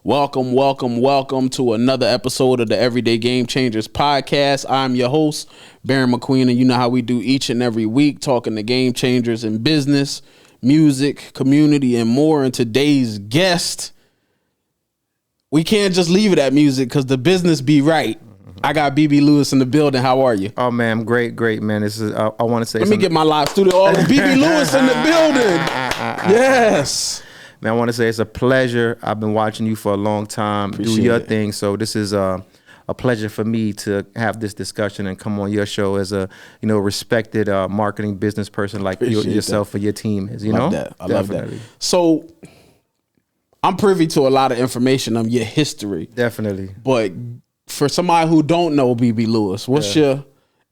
Welcome to another episode of the Everyday Game Changers podcast. I'm your host, Barion McQueen, and you know how we do each and every week, talking to game changers in business, music, community, and more. And today's guest, we can't just leave it at music because the business be right. I got Abebe Lewis in the building. How are you? Oh man, I'm great, man. This is I want to say. Let me get my live studio. Oh, Abebe Lewis in the building. Yes. Man, I want to say it's a pleasure. I've been watching you for a long time. Appreciate do your it. thing. So this is a pleasure for me to have this discussion and come on your show as a respected marketing business person like yourself or your team is. Love that. I love that. So I'm privy to a lot of information on your history. Definitely. But for somebody who don't know Abebe Lewis, what's your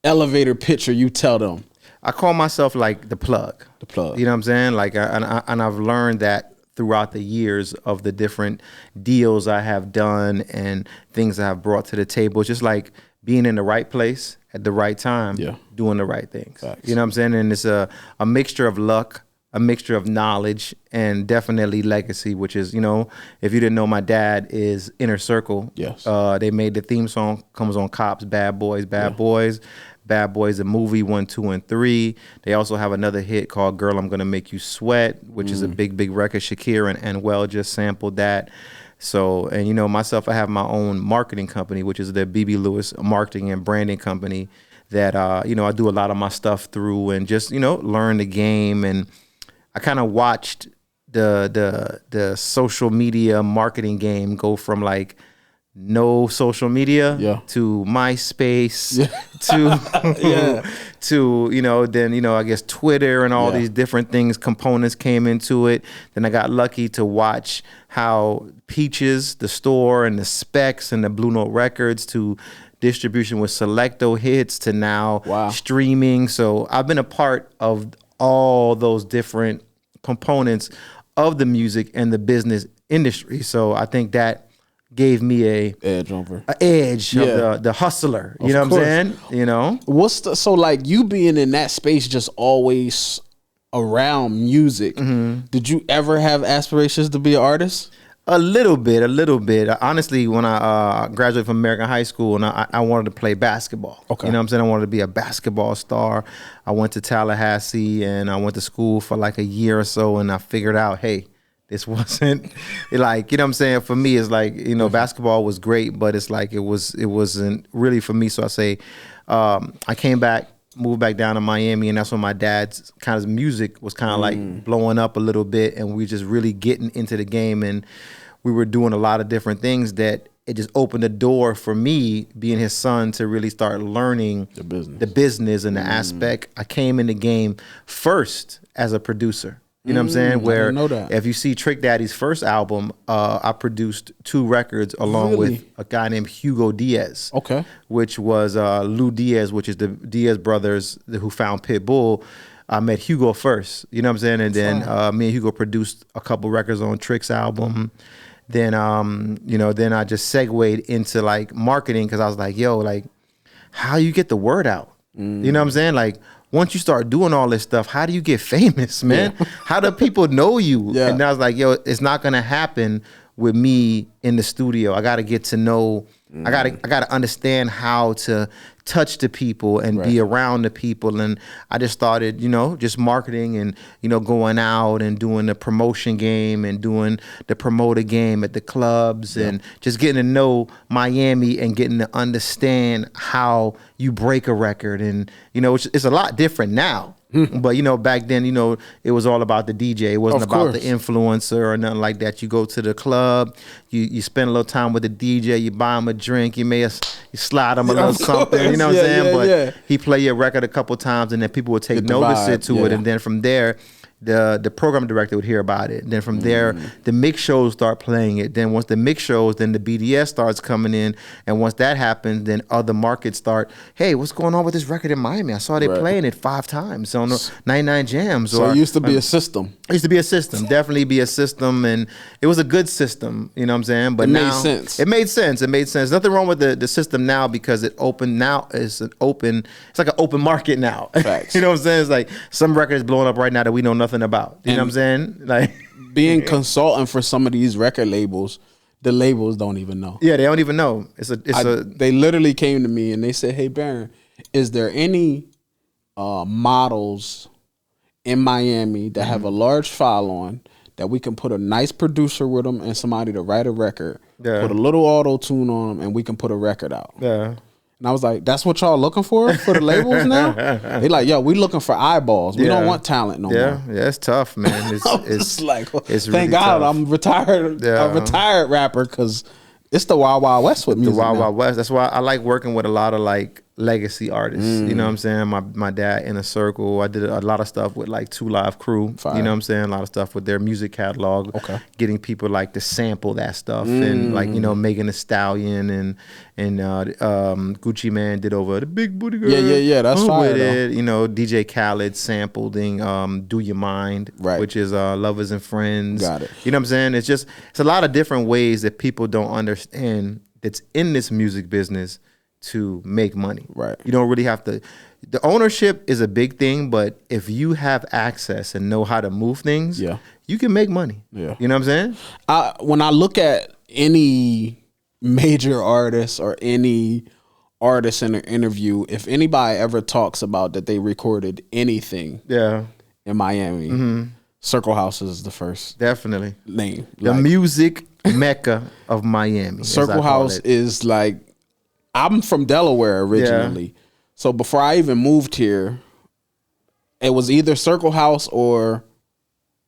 elevator picture you tell them? I call myself like the plug. The plug. You know what I'm saying? Like, and I've learned that throughout the years of the different deals I have done and things I have brought to the table. It's just like being in the right place at the right time, doing the right things. Facts. You know what I'm saying? And it's a mixture of luck, a mixture of knowledge, and definitely legacy, which is, if you didn't know, my dad is Inner Circle. Yes. They made the theme song, comes on Cops, Bad Boys, Bad Boys, the movie 1, 2, and 3. They also have another hit called Girl, I'm Gonna Make You Sweat, which is a big record. Shakira and Well just sampled that. So, and myself, I have my own marketing company, which is the Abebe Lewis Marketing and Branding Company that, I do a lot of my stuff through and just, learn the game. And I kind of watched the social media marketing game go from like no social media to MySpace to then I guess Twitter and all these different things, components came into it. Then I got lucky to watch how Peaches, the store, and the Specs and the Blue Note Records to distribution with Selecto Hits to now streaming. So I've been a part of all those different components of the music and the business industry. So I think that gave me a edge of the hustler. You know what I'm saying? What's so like you being in that space, just always around music. Did you ever have aspirations to be an artist? A little bit. Honestly, when I graduated from American high school, and I wanted to play basketball. Okay. You know what I'm saying? I wanted to be a basketball star. I went to Tallahassee, and I went to school for like a year or so, and I figured out, hey, this wasn't like, you know what I'm saying? For me, it's like, basketball was great, but it's like it wasn't really for me. So I say, I came back, moved back down to Miami, and that's when my dad's kind of music was kind of like blowing up a little bit, and we just really getting into the game, and we were doing a lot of different things that it just opened the door for me, being his son, to really start learning the business and the aspect. I came in the game first as a producer. You know what I'm saying? Where if you see Trick Daddy's first album, I produced 2 records along with a guy named Hugo Diaz. Okay. Which was Lou Diaz, which is the Diaz brothers who found Pitbull. I met Hugo first. You know what I'm saying? And then me and Hugo produced a couple records on Trick's album. Then then I just segued into like marketing because I was like, yo, like, how you get the word out? You know what I'm saying? Like, once you start doing all this stuff, how do you get famous, man? How do people know you? And I was like, yo, it's not gonna happen with me in the studio. I gotta get to know, I gotta understand how to touch the people and be around the people. And I just started, just marketing and, going out and doing the promotion game and doing the promoter game at the clubs and just getting to know Miami and getting to understand how you break a record. And, it's a lot different now. But, back then, it was all about the DJ. It wasn't about the influencer or nothing like that. You go to the club, you spend a little time with the DJ, you buy him a drink, you slide him a little something, you know what I'm saying? But he play your record a couple times and then people would take notice to it. And then from there, the program director would hear about it. Then from there, the mix shows start playing it. Then once the mix shows, then the BDS starts coming in. And once that happens, then other markets start, hey, what's going on with this record in Miami? I saw they playing it 5 times on the 99 Jams. So it used to be a system. It used to be a system, definitely be a system. And it was a good system, you know what I'm saying? But now, it made sense. It made sense. Nothing wrong with the system now because it opened now. It's like an open market now. Facts. You know what I'm saying? It's like some records blowing up right now that we know nothing about. You know what I'm saying? Like being consultant for some of these record labels, the labels don't even know. Yeah, they don't even know. They literally came to me and they said, "Hey, Baron, is there any models in Miami that have a large following that we can put a nice producer with them and somebody to write a record, put a little auto tune on them, and we can put a record out?" Yeah. And I was like, "That's what y'all looking for the labels now?" They like, "Yo, we looking for eyeballs. We don't want talent no more." Yeah, it's tough, man. It's like, it's thank really God tough. I'm retired. A retired rapper, because it's the Wild Wild West with music. The Wild now. Wild West. That's why I like working with a lot of like legacy artists. You know what I'm saying? My dad, Inner Circle. I did a lot of stuff with like 2 Live Crew. Fire. You know what I'm saying? A lot of stuff with their music catalog. Okay. Getting people like to sample that stuff and like, you know, Megan Thee Stallion and Gucci Man did over the Big Booty Girl. Yeah. That's fire. With it. You know, DJ Khaled sampled Do Your Mind, right, which is Lovers and Friends. Got it. You know what I'm saying? It's a lot of different ways that people don't understand that's in this music business to make money. Right. You don't really have to. The ownership is a big thing, but if you have access and know how to move things, you can make money. Yeah. You know what I'm saying? When I look at any major artist or any artist in an interview, if anybody ever talks about that they recorded anything in Miami, Circle House is the first definitely name. The music mecca of Miami. Circle House is like, I'm from Delaware originally. So before I even moved here, it was either Circle House or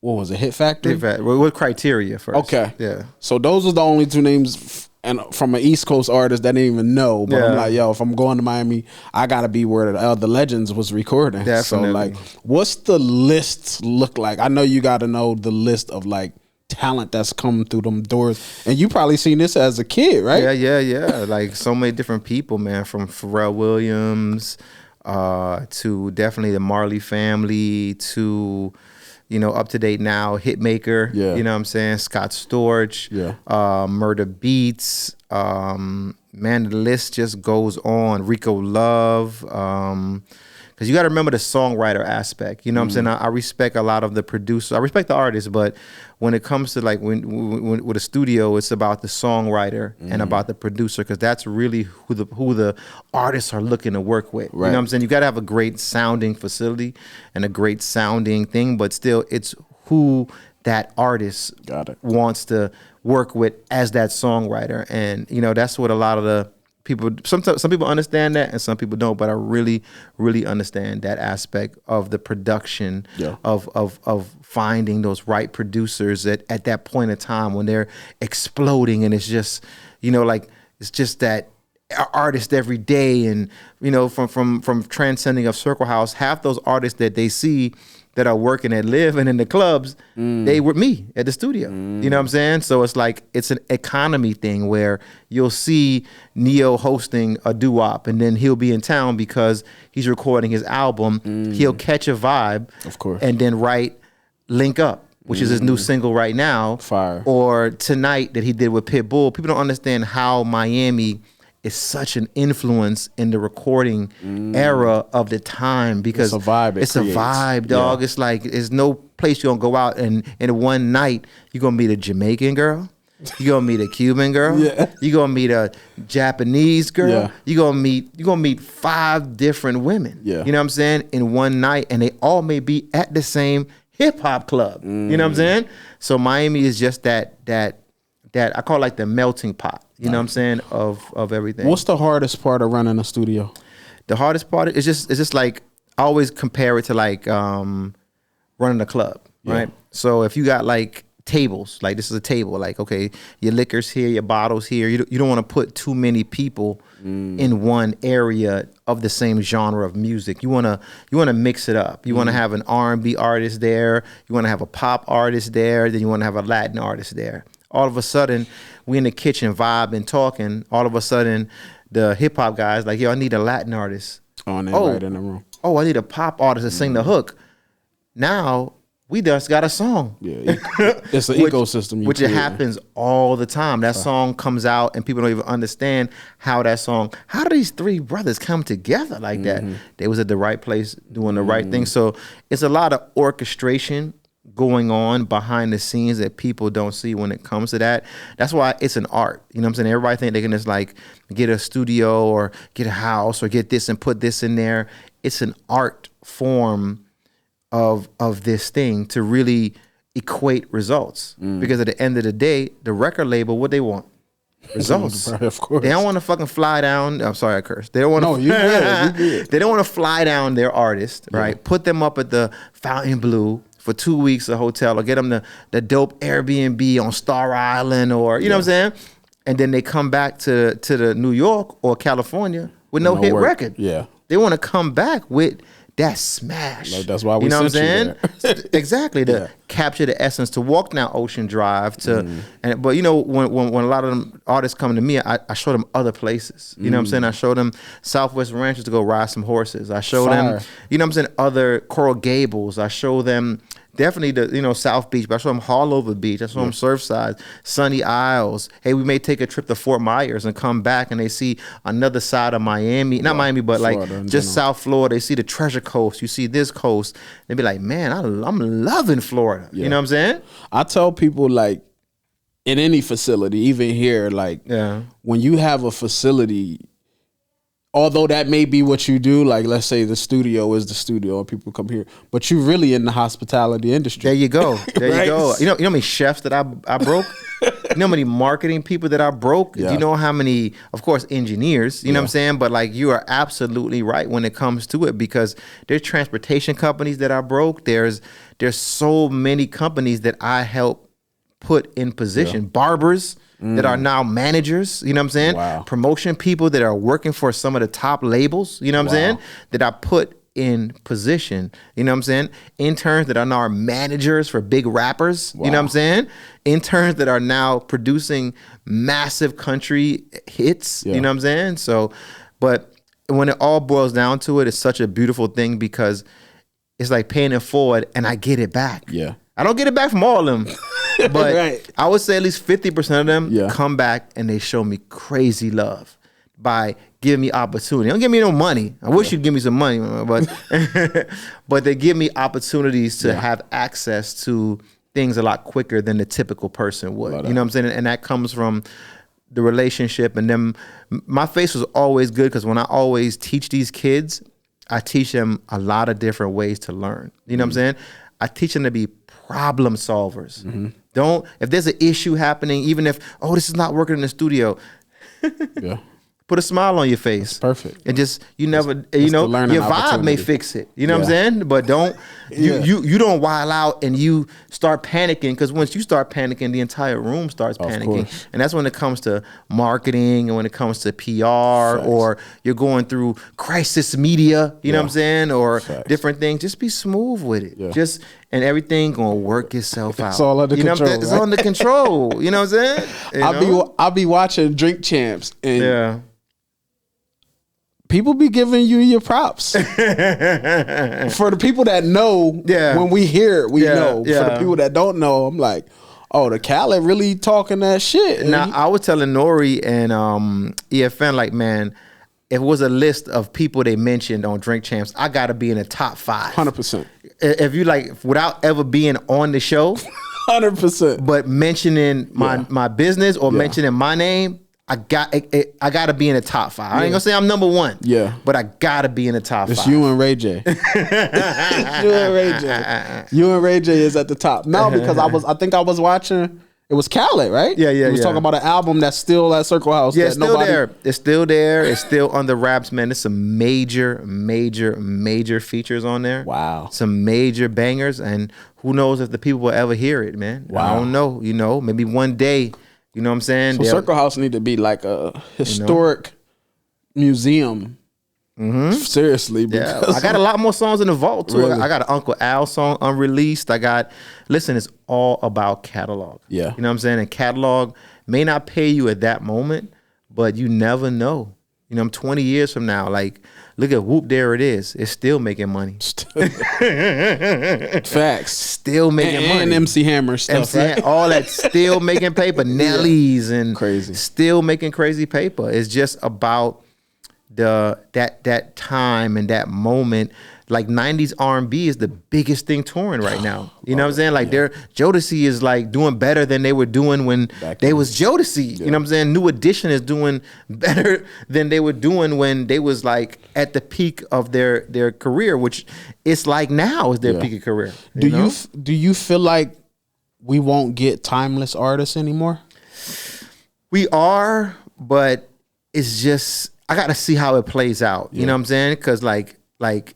what was it, Hit Factory? What criteria first? Okay. Yeah. So those are the only 2 names and from an East Coast artist that didn't even know. But I'm like, yo, if I'm going to Miami, I gotta be where the Legends was recording. Definitely. So like, what's the list look like? I know you gotta know the list of like talent that's come through them doors, and you probably seen this as a kid, right? Yeah. Like so many different people, man, from Pharrell Williams to definitely the Marley family to, you know, up to date now Hitmaker. You know what I'm saying? Scott Storch. Murder Beats. Man, the list just goes on. Rico Love. Because you got to remember the songwriter aspect. You know what I'm saying? I respect a lot of the producers. I respect the artists, but when it comes to like when with a studio, it's about the songwriter and about the producer, because that's really who the artists are looking to work with. Right. You know what I'm saying? You got to have a great sounding facility and a great sounding thing, but still, it's who that artist wants to work with as that songwriter. And you know, that's what a lot of the people, some people understand that and some people don't, but I really, really understand that aspect of the production of finding those right producers at that point in time when they're exploding, and it's just, you know, like it's just that artist every day. And you know, from transcending of Circle House, half those artists that they see that are working at Live and in the clubs, they were me at the studio. You know what I'm saying? So it's like, it's an economy thing where you'll see Neo hosting a doo-wop and then he'll be in town because he's recording his album. He'll catch a vibe, of course, and then write Link Up, which is his new single right now. Fire. Or Tonight that he did with Pitbull. People don't understand how Miami is such an influence in the recording era of the time, because it's a vibe. It's a vibe, dog. It's like, there's no place you're gonna go out and in one night you're gonna meet a Jamaican girl, you're gonna meet a Cuban girl, you're gonna meet a Japanese girl, you're gonna meet 5 different women. You know what I'm saying? In one night, and they all may be at the same hip hop club. You know what I'm saying? So Miami is just that I call it like the melting pot. You know what I'm saying, of everything. What's the hardest part of running a studio? The hardest part is just like, I always compare it to like running a club, right? So if you got like tables, like this is a table, like, okay, your liquor's here, your bottles here. You don't want to put too many people in one area of the same genre of music. You wanna mix it up. You want to have an R&B artist there. You want to have a pop artist there. Then you want to have a Latin artist there. All of a sudden, we in the kitchen vibing, talking. All of a sudden, the hip hop guys like, yo, I need a Latin artist. Right in the room. Oh, I need a pop artist to sing the hook. Now we just got a song. It's an ecosystem. Which it happens all the time. That song comes out and people don't even understand how do these 3 brothers come together like that? They was at the right place doing the right thing. So it's a lot of orchestration going on behind the scenes that people don't see when it comes to that. That's why it's an art. You know what I'm saying? Everybody think they can just like get a studio or get a house or get this and put this in there. It's an art form of this thing to really equate results. Because at the end of the day, the record label, what they want? Results. Of course. They don't want to fucking fly down. I'm sorry, I cursed. They don't want to. No, you good. They don't want to fly down their artist, right? Put them up at the Fontainebleau for 2 weeks, a hotel, or get them the dope Airbnb on Star Island, or you know what I'm saying. And then they come back to the New York or California with no hit record. Yeah. They want to come back with that smash. Like, that's why we you know what I'm sent saying? you Exactly, to capture the essence, to walk down Ocean Drive, but you know, when a lot of them artists come to me, I show them other places. You know what I'm saying? I show them Southwest Ranches to go ride some horses. I show them, you know what I'm saying, other Coral Gables. I show them definitely the South Beach, but I show them Harlover Beach. I show them Surfside, Sunny Isles. Hey, we may take a trip to Fort Myers and come back and they see another side of Miami. Not Miami, but Florida, like just South Florida. They see the Treasure Coast. You see this coast. They be like, man, I'm loving Florida. You know what I'm saying? I tell people, like, in any facility, even here, like, when you have a facility, although that may be what you do, like let's say the studio is the studio and people come here, but you really in the hospitality industry. There you go. There right? You go. You know how many chefs that I broke? You know how many marketing people that I broke? You know how many, of course, engineers, you know what I'm saying? But like, you are absolutely right when it comes to it, because there's transportation companies that I broke. There's so many companies that I helped put in position. Barbers that are now managers, you know what I'm saying? Wow. Promotion people that are working for some of the top labels, you know what I'm saying? That I put in position, you know what I'm saying? Interns that are now managers for big rappers, you know what I'm saying? Interns that are now producing massive country hits, you know what I'm saying? So, but when it all boils down to it, it's such a beautiful thing, because it's like paying it forward and I get it back. Yeah. I don't get it back from all of them, but I would say at least 50% of them come back and they show me crazy love by giving me opportunity. They don't give me no money. I wish you'd give me some money, but but they give me opportunities to have access to things a lot quicker than the typical person would. You know what I'm saying? And that comes from the relationship. And then my face was always good, because when I always teach these kids, I teach them a lot of different ways to learn. You know what I'm saying? I teach them to be problem solvers. Don't, if there's an issue happening, even if, this is not working in the studio, put a smile on your face. That's perfect. And just, you never, you know, your vibe may fix it. You know what I'm saying? But don't, you don't wild out and you start panicking, because once you start panicking, the entire room starts panicking. And that's when it comes to marketing and when it comes to PR, or you're going through crisis media, you know what I'm saying? Or different things. Just be smooth with it. Just, and everything gonna work itself out. It's all under control. It's under control. You know what I'm saying? I'll be watching Drink Champs, and people be giving you your props. For the people that know, when we hear it, we know. For the people that don't know, I'm like, the Khaled really talking that shit. Now, I was telling Nori and EFN, like, man, if it was a list of people they mentioned on Drink Champs, I gotta be in the top 5. 100%. If you like, without ever being on the show, 100%. But mentioning my business or mentioning my name, I gotta be in the top 5. I ain't gonna say I'm number 1. But I gotta be in the top 5. It's you and Ray J. You and Ray J. You and Ray J is at the top. No, because I think I was watching. It was Khaled, right? Yeah. He was talking about an album that's still at Circle House. Yeah, it's still there. It's still there. It's still under wraps, man. There's some major features on there. Wow. Some major bangers, and who knows if the people will ever hear it, man. Wow. I don't know. You know, maybe one day. You know what I'm saying? So Circle House need to be like a historic museum. Seriously. I got a lot more songs in the vault too. Really? I got an Uncle Al song unreleased. Listen, it's all about catalog. You know what I'm saying? And catalog may not pay you at that moment, but you never know. You know, I'm 20 years from now, like, look at Whoop, there it is. It's still making money. Facts. Still making money. And MC Hammer stuff, right? All that still making paper. Nelly's and crazy. Still making crazy paper. It's just about that time and that moment. like 90s R&B is the biggest thing touring right now. You know what I'm saying? Like Jodeci is like doing better than they were doing when they was Jodeci. You know what I'm saying? New Edition is doing better than they were doing when they was like at the peak of their career, which it's like now is their peak of career. Do you feel like we won't get timeless artists anymore? We are, but it's just I got to see how it plays out. You know what I'm saying? Because like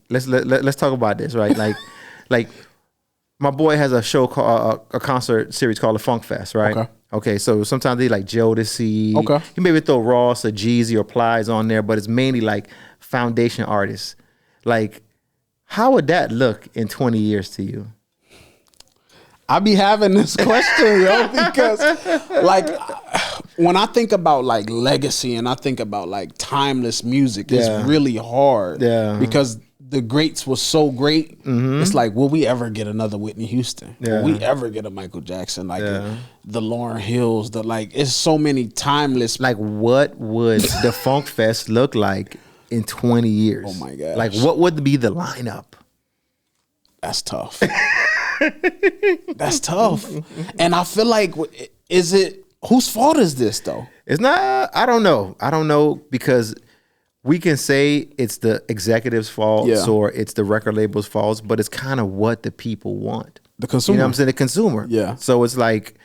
let's talk about this, right? Like my boy has a show called a concert series called the Funk Fest, right? Okay. So sometimes they like Jodeci. Okay. You maybe throw Ross or Jeezy or Plies on there, but it's mainly like foundation artists. Like, how would that look in 20 years to you? I be having this question, yo, because like when I think about like legacy and I think about like timeless music, it's really hard. Yeah. Because the greats was so great. It's like, will we ever get another Whitney Houston? Will we ever get a Michael Jackson? Like the Lauryn Hills, it's so many timeless. Like, what would the Funk Fest look like in 20 years? Oh my gosh. Like, what would be the lineup? That's tough. That's tough. And I feel like, whose fault is this though? It's not, I don't know because we can say it's the executive's fault or it's the record label's fault, but it's kind of what the people want. The consumer. You know what I'm saying? The consumer. Yeah. So it's like,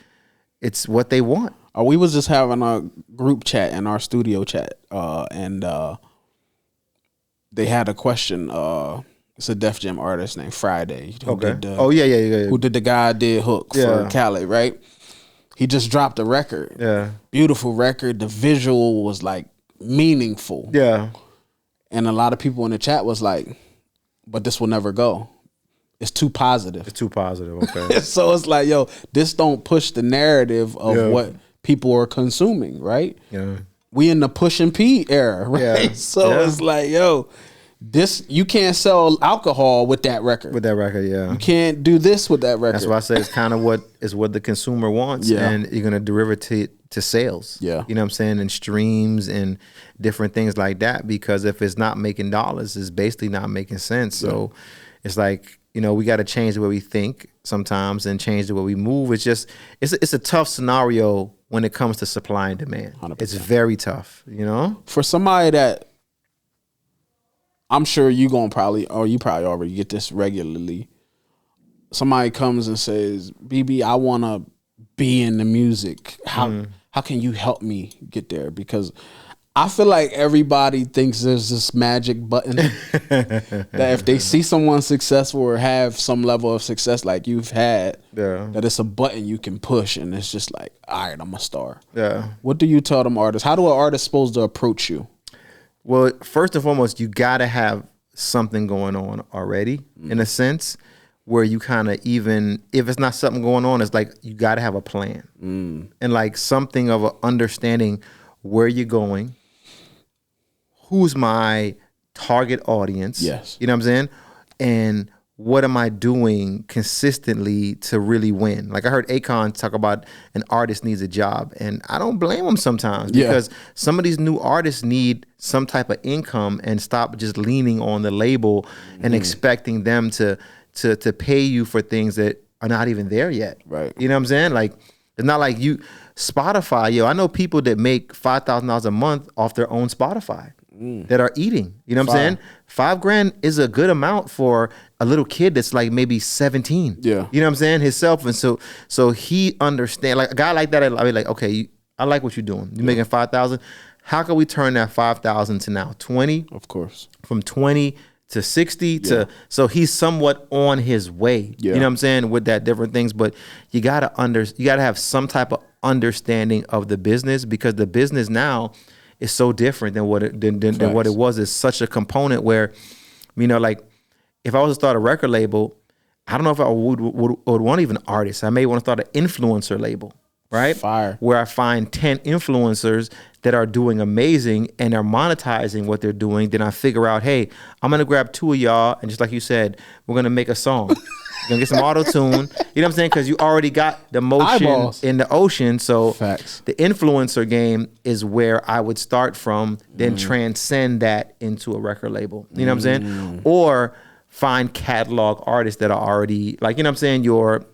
it's what they want. We was just having a group chat in our studio chat and they had a question. It's a Def Jam artist named Friday. Who did Who did the guy did Hook for Khaled, right? He just dropped a record. Yeah. Beautiful record. The visual was like meaningful. Yeah. And a lot of people in the chat was like, but this will never go. It's too positive. It's too positive, okay. So it's like, yo, this don't push the narrative of what people are consuming, right? Yeah. We in the push and pee era, right? Yeah. So it's like, yo, you can't sell alcohol with that record. With that record, yeah. You can't do this with that record. That's why I say it's kind of what the consumer wants, and you're gonna derive it to sales. Yeah, you know what I'm saying, and streams and different things like that. Because if it's not making dollars, it's basically not making sense. So it's like, you know, we got to change the way we think sometimes and change the way we move. It's just it's a tough scenario when it comes to supply and demand. 100%. It's very tough, you know, for somebody that. I'm sure you probably already get this regularly. Somebody comes and says, BB, I want to be in the music. How can you help me get there? Because I feel like everybody thinks there's this magic button that if they see someone successful or have some level of success like you've had, that it's a button you can push and it's just like, all right, I'm a star. Yeah. What do you tell them artists? How do an artist supposed to approach you? Well, first and foremost, you got to have something going on already, in a sense, where you kind of, even if it's not something going on, it's like you got to have a plan and like something of an understanding where you're going, who's my target audience. Yes. You know what I'm saying? And what am I doing consistently to really win? Like I heard Akon talk about an artist needs a job, and I don't blame him sometimes because some of these new artists need some type of income and stop just leaning on the label and expecting them to pay you for things that are not even there yet. Right. You know what I'm saying? Like it's not like Spotify, I know people that make $5,000 a month off their own Spotify. That are eating, you know what I'm saying? $5,000 is a good amount for a little kid that's like maybe 17. Yeah, you know what I'm saying? Himself, and so he understand. Like a guy like that, I'd be like, okay, I like what you're doing. You're making 5,000. How can we turn that 5,000 to now 20? Of course, from 20 to 60 to so he's somewhat on his way. Yeah. You know what I'm saying? With that different things, but you gotta have some type of understanding of the business because the business now. It's so different than what it was. It's such a component where, you know, like if I was to start a record label, I don't know if I would want even artists. I may want to start an influencer label, right? Fire. Where I find 10 influencers that are doing amazing and are monetizing what they're doing. Then I figure out, hey, I'm going to grab 2 of y'all. And just like you said, we're going to make a song. You're going to get some auto-tune. You know what I'm saying? Because you already got the motion in the ocean. So the influencer game is where I would start from, then transcend that into a record label. You know what I'm saying? Or find catalog artists that are already like, you know what I'm saying, your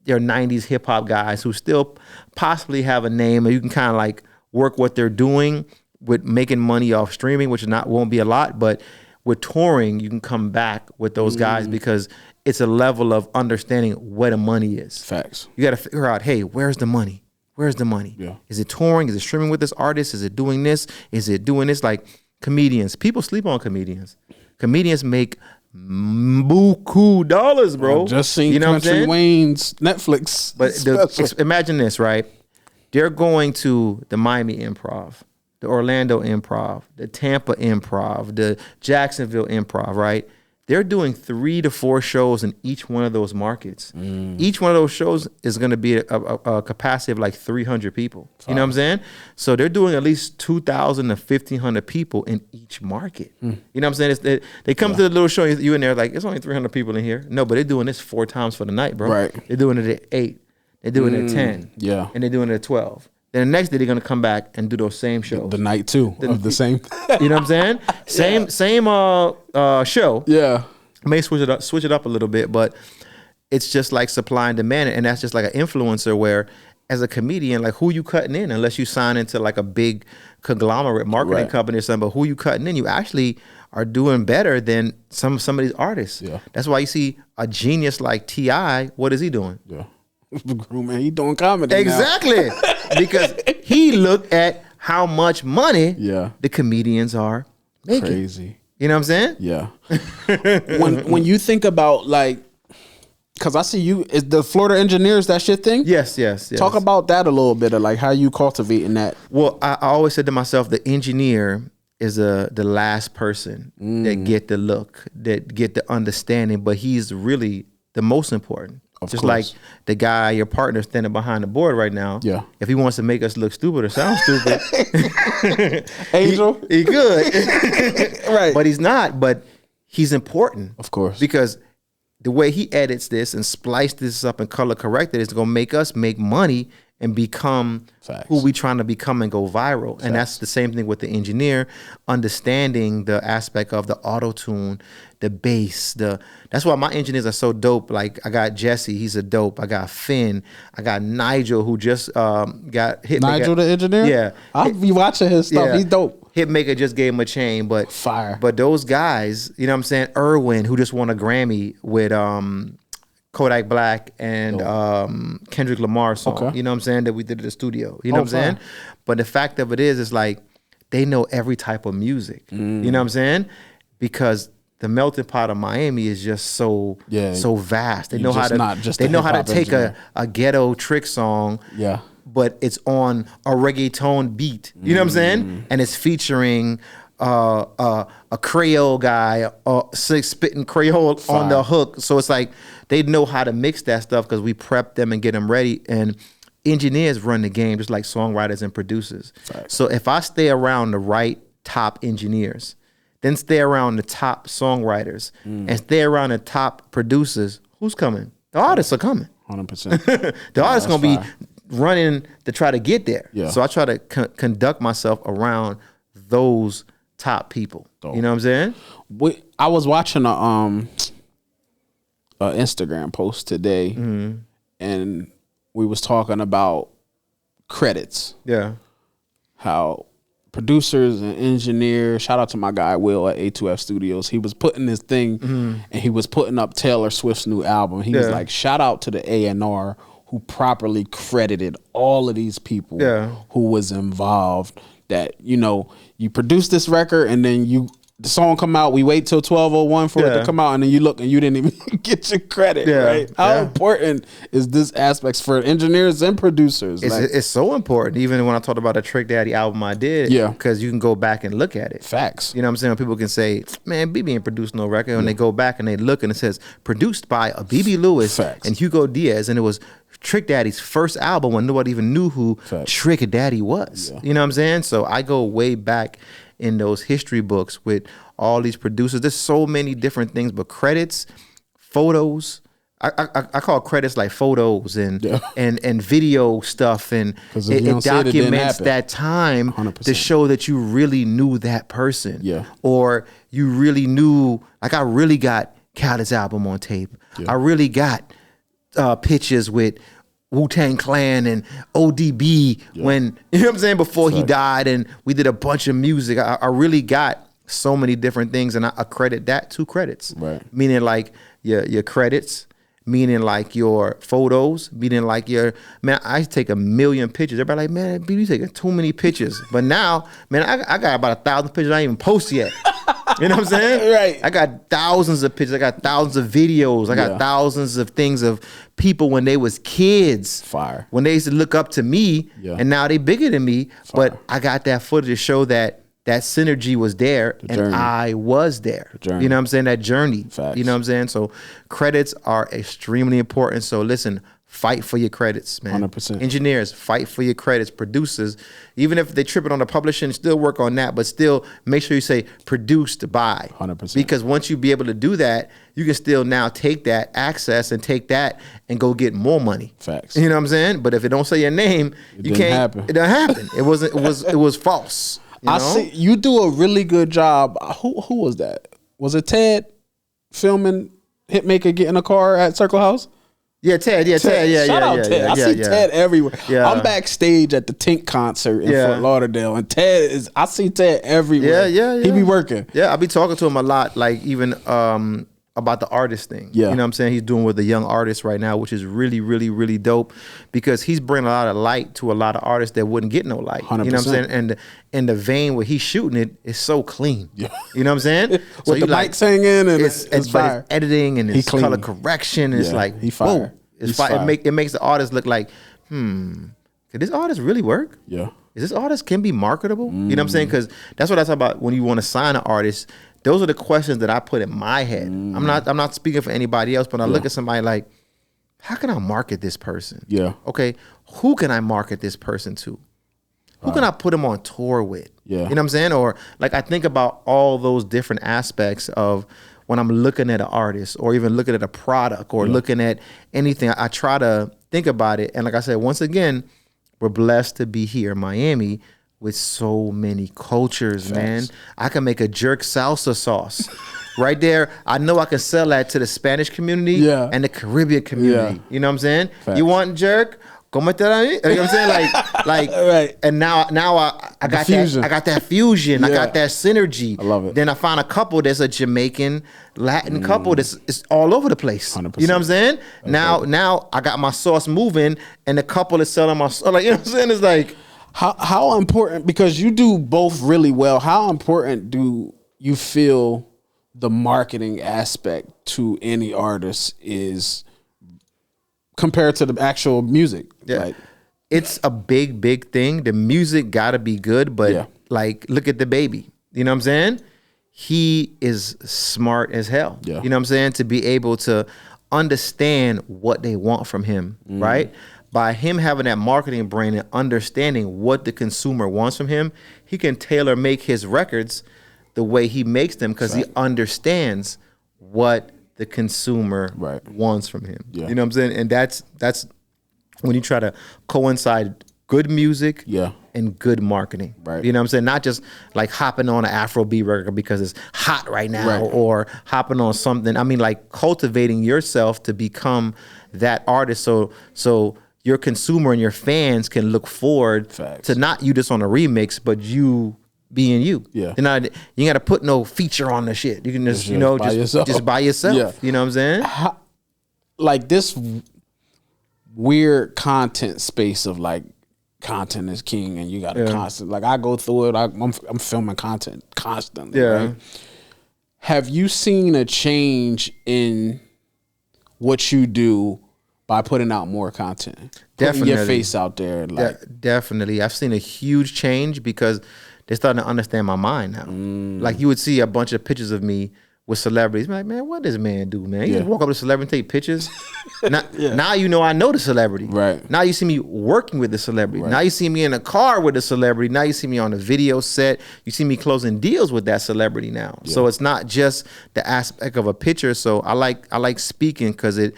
90s hip hop guys who still possibly have a name, and you can kind of like work what they're doing with making money off streaming, which won't be a lot, but with touring, you can come back with those guys because it's a level of understanding where the money is. Facts. You got to figure out, hey, where's the money? Where's the money? Yeah. Is it touring? Is it streaming with this artist? Is it doing this? Is it doing this? Like comedians. People sleep on comedians. Comedians make buku dollars, bro. I just seen you know Country Wayne's Netflix. But imagine this, right? They're going to the Miami Improv, the Orlando Improv, the Tampa Improv, the Jacksonville Improv, right? They're doing 3 to 4 shows in each one of those markets. Each one of those shows is going to be a capacity of like 300 people. You know what I'm saying? So they're doing at least 2,000 to 1,500 people in each market. You know what I'm saying? They come to the little show, you in there like, it's only 300 people in here. No, but they're doing this 4 times for the night, bro. Right. They're doing it at 8. They're doing it at 10. Yeah. And they're doing it at 12. Then the next day they're gonna come back and do those same shows. The night too of the same. You know what I'm saying? Same show. Yeah. May switch it up a little bit, but it's just like supply and demand, and that's just like an influencer where, as a comedian, like who you cutting in, unless you sign into like a big conglomerate marketing company or something, but who you cutting in, you actually are doing better than some of these artists. Yeah. That's why you see a genius like T.I., what is he doing? Yeah. Man, he doing comedy exactly. Because he looked at how much money the comedians are making. Crazy. You know what I'm saying? Yeah. when you think about like, because I see you, is the Florida Engineers that shit thing? Yes. Talk about that a little bit, of like how you cultivating that. Well, I always said to myself, the engineer is the last person that get the look, that get the understanding, but he's really the most important. Of Just course. like the guy, your partner standing behind the board right now. Yeah. If he wants to make us look stupid or sound stupid, Angel, he could. right? But he's not. But he's important, Of course. because the way he edits this and splice this up and color correct it is going to make us make money and become Facts. who we trying to become and go viral. And that's the same thing with the engineer, understanding the aspect of the auto-tune, the bass, that's why my engineers are so dope. Like I got Jesse, he's a dope. I got Finn. I got Nigel, who just got Hitmaker. Nigel the engineer? Yeah. I'll be watching his stuff. Yeah. He's dope. Hitmaker just gave him a chain, but Fire. But those guys, you know what I'm saying? Irwin, who just won a Grammy with Kodak Black and Kendrick Lamar song. Okay. You know what I'm saying? That we did at the studio. You know what I'm fire. saying? But the fact of it is like they know every type of music. You know what I'm saying? Because the melting pot of Miami is just so vast. They know how to take a ghetto trick song. Yeah. But it's on a reggaeton beat. You know what I'm saying? And it's featuring a Creole guy, spitting Creole on the hook. So it's like they know how to mix that stuff because we prep them and get them ready. And engineers run the game just like songwriters and producers. Facts. So if I stay around the right top engineers, then stay around the top songwriters, and stay around the top producers, who's coming? The artists are coming. 100%. The artists going to be running to try to get there. Yeah. So I try to conduct myself around those top people. Dope. You know what I'm saying? I was watching a Instagram post today, and we was talking about credits. Yeah. How producers and engineers, shout out to my guy Will at A2F Studios, he was putting this thing and he was putting up Taylor Swift's new album. He was like, shout out to the A&R who properly credited all of these people who was involved, that, you know, you produce this record and then the song come out, we wait till 12:01 for it to come out, and then you look and you didn't even get your credit, right? How important is this aspect for engineers and producers? It's so important. Even when I talked about the Trick Daddy album I did, because you can go back and look at it. Facts. You know what I'm saying? People can say, man, BB ain't produced no record, and they go back and they look and it says produced by Abebe Lewis and Hugo Diaz, and it was Trick Daddy's first album when nobody even knew who Trick Daddy was. You know what I'm saying? So I go way back in those history books with all these producers. There's so many different things, but credits, photos, I call credits like photos and video stuff, and it documents that time 100%. To show that you really knew that person, or you really knew, like I really got Khaled's album on tape. I really got pictures with Wu-Tang Clan and ODB when, you know what I'm saying, before he died, and we did a bunch of music. I really got so many different things, and I credit that to credits. Right. Meaning like your credits, meaning like your photos, meaning like man, I take 1 million pictures. Everybody like, man, B, you taking too many pictures. But now, man, I got about 1,000 pictures I ain't even post yet. You know what I'm saying? Right. I got thousands of pictures. I got thousands of videos. I got thousands of things of people when they was kids. Fire. When they used to look up to me, and now they bigger than me. Fire. But I got that footage to show that synergy was there, and I was there. You know what I'm saying? That journey. Facts. You know what I'm saying? So credits are extremely important. So listen, fight for your credits, man. 100%. Engineers, fight for your credits. Producers, even if they tripping on the publishing, still work on that, but still make sure you say produced by. 100%. Because once you be able to do that, you can still now take that access and take that and go get more money. Facts. You know what I'm saying? But if it don't say your name, you can't. Happen. It doesn't happen. It was false. You know? I see you do a really good job. Who was that? Was it Ted filming Hitmaker get in a car at Circle House? Yeah, Ted. Yeah, Ted. Yeah, Shout out Ted. I see Ted everywhere. Yeah. I'm backstage at the Tink concert in Fort Lauderdale, and I see Ted everywhere. Yeah. He be working. Yeah, I be talking to him a lot, like even about the artist thing. Yeah. You know what I'm saying? He's doing with the young artists right now, which is really, really, really dope, because he's bringing a lot of light to a lot of artists that wouldn't get no light. 100%. You know what I'm saying? And in the vein where he's shooting it is so clean. Yeah. You know what I'm saying? With the mic singing and it's fire. It's editing and it's color correction. It's like, he fire. Whoa. It's fire. It makes the artist look like, could this artist really work? Yeah. Is this artist can be marketable? You know what I'm saying? Because that's what I talk about when you want to sign an artist. Those are the questions that I put in my head. I'm not speaking for anybody else, but I look at somebody like, how can I market this person? Yeah. Okay, who can I market this person to? Who can I put them on tour with? Yeah. You know what I'm saying? Or like I think about all those different aspects of when I'm looking at an artist or even looking at a product or looking at anything. I try to think about it. And like I said, once again, we're blessed to be here in Miami with so many cultures, man. I can make a jerk salsa sauce. Right there, I know I can sell that to the Spanish community and the Caribbean community. You know what I'm saying? Facts. You want jerk? Como te la? You know what I'm saying? Like, right. And now I got that. I got that fusion. I got that synergy. I love it. Then I found a couple that's a Jamaican Latin couple that's it's all over the place. 100%. You know what I'm saying? Now I got my sauce moving, and the couple is selling my sauce. Like, you know what I'm saying? It's like how important, because you do both really well. How important do you feel the marketing aspect to any artist is compared to the actual music? Yeah. Like, it's a big thing. The music gotta be good, but like look at the baby. You know what I'm saying? He is smart as hell. Yeah. You know what I'm saying? To be able to understand what they want from him, right? By him having that marketing brain and understanding what the consumer wants from him, he can tailor make his records the way he makes them because he understands what the consumer wants from him. Yeah. You know what I'm saying? And that's when you try to coincide good music and good marketing. Right. You know what I'm saying? Not just like hopping on an Afrobeat record because it's hot right now or hopping on something. I mean, like cultivating yourself to become that artist so your consumer and your fans can look forward to not you just on a remix, but you being you. Yeah. You ain't got to put no feature on the shit. You can just, just by yourself. Yeah. You know what I'm saying? Like this weird content space of like content is king and you got to constant, like I go through it. I'm filming content constantly. Yeah. Right? Have you seen a change in what you do by putting out more content? Definitely. Putting your face out there. Like definitely. I've seen a huge change because they're starting to understand my mind now. Like you would see a bunch of pictures of me with celebrities. I'm like, man, what does this man do, man? You just walk up to a celebrity and take pictures. Now you know I know the celebrity. Right. Now you see me working with the celebrity. Right. Now you see me in a car with the celebrity. Now you see me on a video set. You see me closing deals with that celebrity now. Yeah. So it's not just the aspect of a picture. So I like speaking because it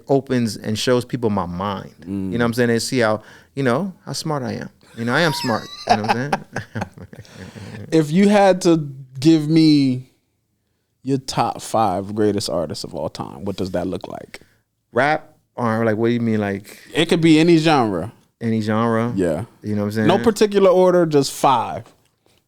opens and shows people my mind. You know what I'm saying? They see how smart I am. I am smart. You know what I'm saying? If you had to give me your top 5 greatest artists of all time. What does that look like? Rap or like what do you mean? Like it could be any genre. Any genre? Yeah. You know what I'm saying? No particular order, just 5.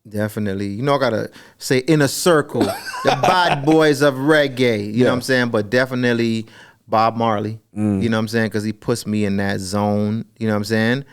Definitely. You know, I gotta say Inner Circle, the bad boys of reggae. You know what I'm saying? But definitely Bob Marley. You know what I'm saying? Because he puts me in that zone. You know what I'm saying?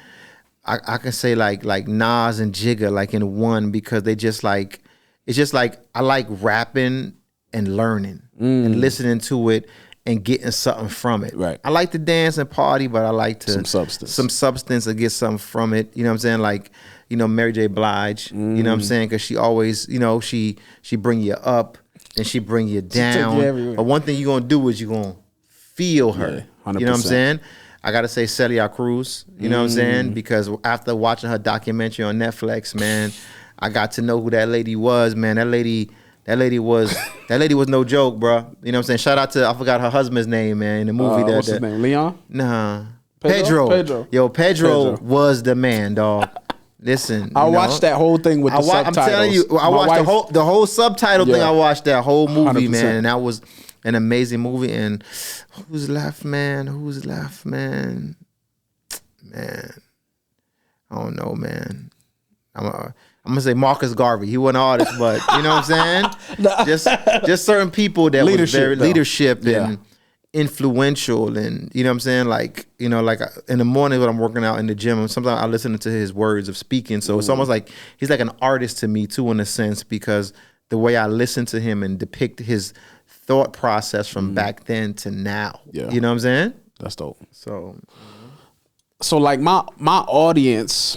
I can say like Nas and Jigga like in one because they just like, it's just like I like rapping and learning and listening to it and getting something from it. Right. I like to dance and party, but I like to some substance and get something from it. You know what I'm saying? Like, you know, Mary J. Blige. You know what I'm saying? Because she always, you know, she bring you up and she bring you down. But one thing you're gonna do is you're gonna feel her. Yeah, 100%. You know what I'm saying? I gotta say Celia Cruz. You know what I'm saying? Because after watching her documentary on Netflix, man, I got to know who that lady was. Man, that lady was no joke, bro. You know what I'm saying? Shout out to, I forgot her husband's name, man, in the movie. What's his name? Leon? Nah. Pedro. Yo, Pedro was the man, dog. Listen, I watched that whole thing with the subtitles. I'm telling you, I watched the whole subtitle thing. I watched that whole movie, 100%. Man, and that was an amazing movie. And who's left, man? Man, I don't know, man. I'm gonna say Marcus Garvey. He wasn't an artist, but you know what I'm saying? Just certain people that was very leadership and influential, and you know what I'm saying? Like, you know, like in the morning when I'm working out in the gym, sometimes I listen to his words of speaking. So it's almost like he's like an artist to me too, in a sense, because the way I listen to him and depict his thought process from back then to now. Yeah. You know what I'm saying? That's dope. So like my audience,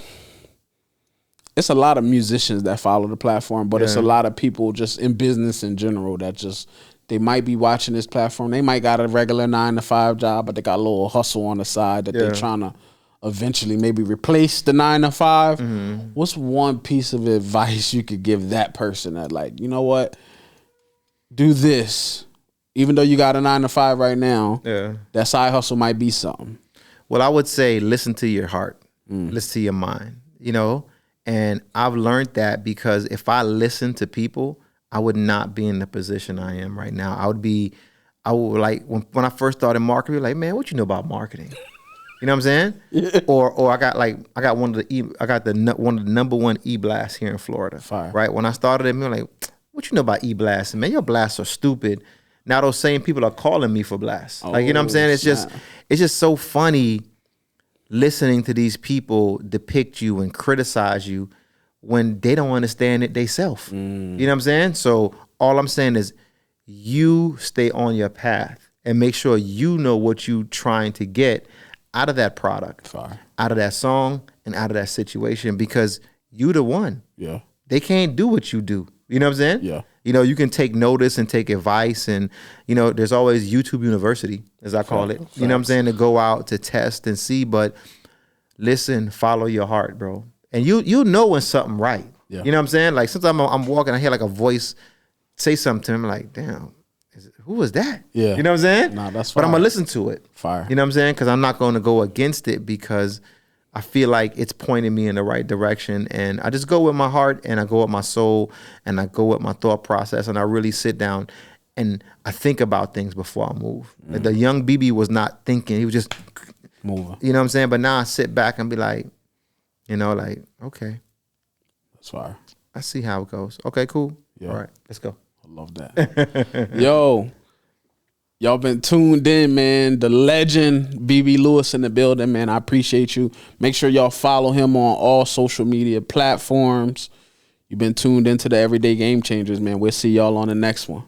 it's a lot of musicians that follow the platform, but it's a lot of people just in business in general that just, they might be watching this platform. They might got a regular 9-to-5 job, but they got a little hustle on the side that they're trying to eventually maybe replace the 9-to-5. What's one piece of advice you could give that person that, like, you know what? Do this. Even though you got a 9-to-5 right now, that side hustle might be something. Well, I would say listen to your heart. Listen to your mind, you know? And I've learned that because if I listen to people, I would not be in the position I am right now. I would like, when I first started marketing, like, man, what you know about marketing? You know what I'm saying? Yeah. Or I got one of the number one e-blasts here in Florida. Fire. Right? When I started it, me like, what you know about e-blasts? Man, your blasts are stupid. Now those same people are calling me for blasts. Like, you know what I'm saying? It's just so funny listening to these people depict you and criticize you when they don't understand it themselves. You know what I'm saying? So all I'm saying is you stay on your path and make sure you know what you trying to get out of that product, out of that song, and out of that situation, because you the one. Yeah. They can't do what you do. You know what I'm saying? Yeah. You know, you can take notice and take advice, and, you know, there's always YouTube University, as I call it. You know what I'm saying? To go out to test and see, but listen, follow your heart, bro. And you know when something right. Yeah. You know what I'm saying? Like sometimes I'm walking, I hear like a voice say something to me, like, damn, who was that? Yeah. You know what I'm saying? Nah, that's fire. But I'm going to listen to it. Fire. You know what I'm saying? Because I'm not going to go against it because I feel like it's pointing me in the right direction. And I just go with my heart and I go with my soul and I go with my thought process and I really sit down and I think about things before I move. Like the young BB was not thinking. He was just moving. You know what I'm saying? But now I sit back and be like, you know, like, okay. That's fire. I see how it goes. Okay, cool. Yeah. All right, let's go. I love that. Yo, y'all been tuned in, man. The legend, Abebe Lewis in the building, man. I appreciate you. Make sure y'all follow him on all social media platforms. You've been tuned into the Everyday Game Changers, man. We'll see y'all on the next one.